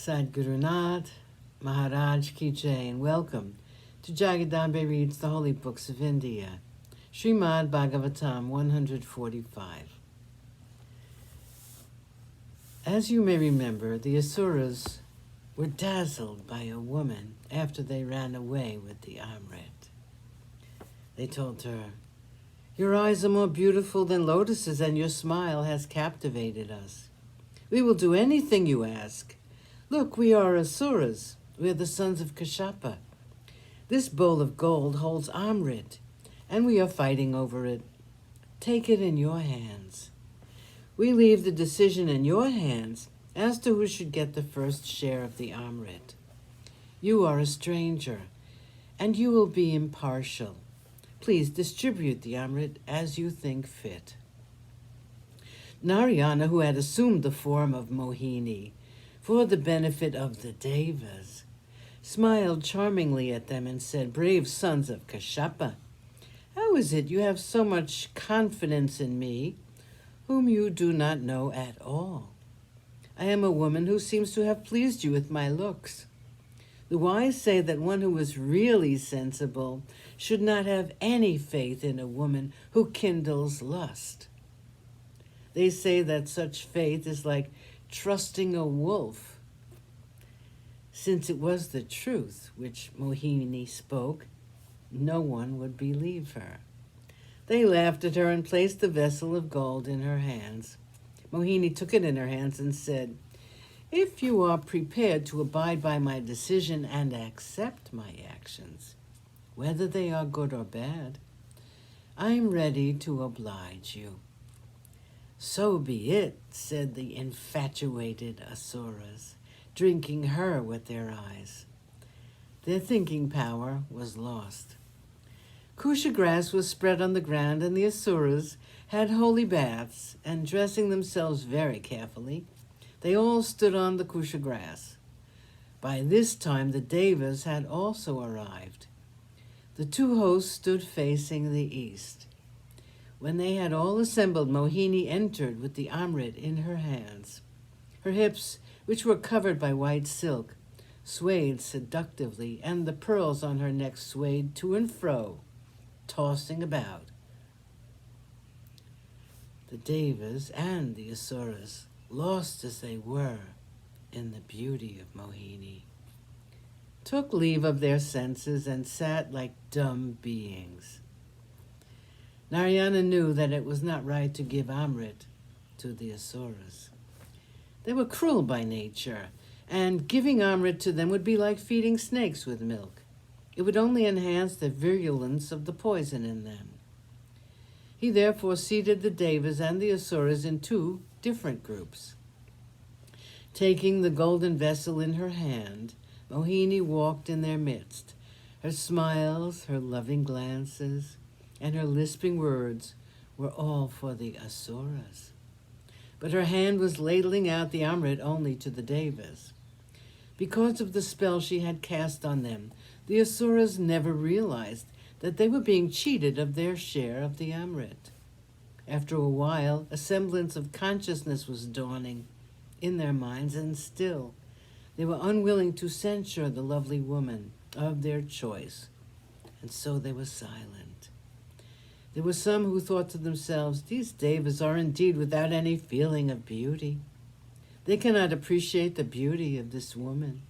Sadgurunath Maharaj Ki Jai, and welcome to Jagadambe Reads the Holy Books of India, ShrimadBhagavatam145. As you may remember, the Asuras were dazzled by a woman after they ran away with the Amrit. They told her, "Your eyes are more beautiful than lotuses, and your smile has captivated us. We will do anything you ask. Look, we are Asuras. We are the sons of Kashyapa. This bowl of gold holds Amrit, and we are fighting over it. Take it in your hands. We leave the decision in your hands as to who should get the first share of the Amrit. You are a stranger, and you will be impartial. Please distribute the Amrit as you think fit." Narayana, who had assumed the form of Mohini for the benefit of the Devas, smiled charmingly at them and said, "Brave sons of Kashyapa, how is it you have so much confidence in me, whom you do not know at all? I am a woman who seems to have pleased you with my looks. The wise say that one who is really sensible should not have any faith in a woman who kindles lust. They say that such faith is like trusting a wolf. Since it was the truth which Mohini spoke, no one would believe her." They laughed at her and placed the vessel of gold in her hands. Mohini took it in her hands and said, "If you are prepared to abide by my decision and accept my actions, whether they are good or bad, I am ready to oblige you." "So be it," said the infatuated Asuras, drinking her with their eyes. Their thinking power was lost. Kusha grass was spread on the ground, and the Asuras had holy baths, and dressing themselves very carefully, they all stood on the Kusha grass. By this time the Devas had also arrived. The two hosts stood facing the east. When they had all assembled, Mohini entered with the Amrit in her hands. Her hips, which were covered by white silk, swayed seductively, and the pearls on her neck swayed to and fro, tossing about. The Devas and the Asuras, lost as they were in the beauty of Mohini, took leave of their senses and sat like dumb beings. Narayana knew that it was not right to give Amrit to the Asuras. They were cruel by nature, and giving Amrit to them would be like feeding snakes with milk. It would only enhance the virulence of the poison in them. He therefore seated the Devas and the Asuras in two different groups. Taking the golden vessel in her hand, Mohini walked in their midst. Her smiles, her loving glances, and her lisping words were all for the Asuras. But her hand was ladling out the Amrit only to the Devas. Because of the spell she had cast on them, the Asuras never realized that they were being cheated of their share of the Amrit. After a while, a semblance of consciousness was dawning in their minds, and still they were unwilling to censure the lovely woman of their choice, and so they were silent. There were some who thought to themselves, "These Devas are indeed without any feeling of beauty. They cannot appreciate the beauty of this woman.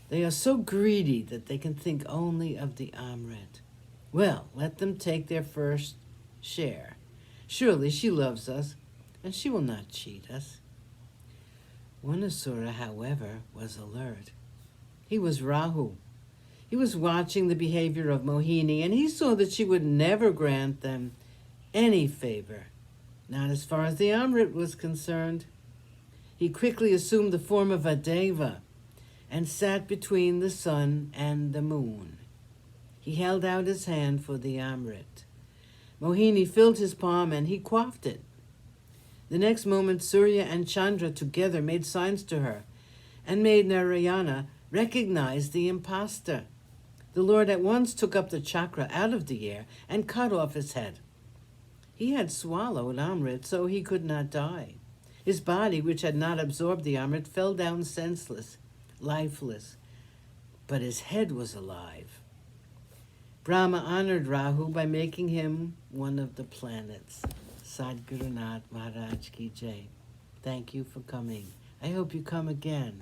They are so greedy that they can think only of the Amrit. Well, let them take their first share. Surely she loves us, and she will not cheat us." One Asura, however, was alert. He was Rahu. He was watching the behavior of Mohini, and he saw that she would never grant them any favor, not as far as the Amrit was concerned. He quickly assumed the form of a Deva and sat between the sun and the moon. He held out his hand for the Amrit. Mohini filled his palm and he quaffed it. The next moment, Surya and Chandra together made signs to her and made Narayana recognize the impostor. The Lord at once took up the chakra out of the air and cut off his head. He had swallowed Amrit, so he could not die. His body, which had not absorbed the Amrit, fell down senseless, lifeless, but his head was alive. Brahma honored Rahu by making him one of the planets. Sadguru Nath Maharaj Ki Jai. Thank you for coming. I hope you come again.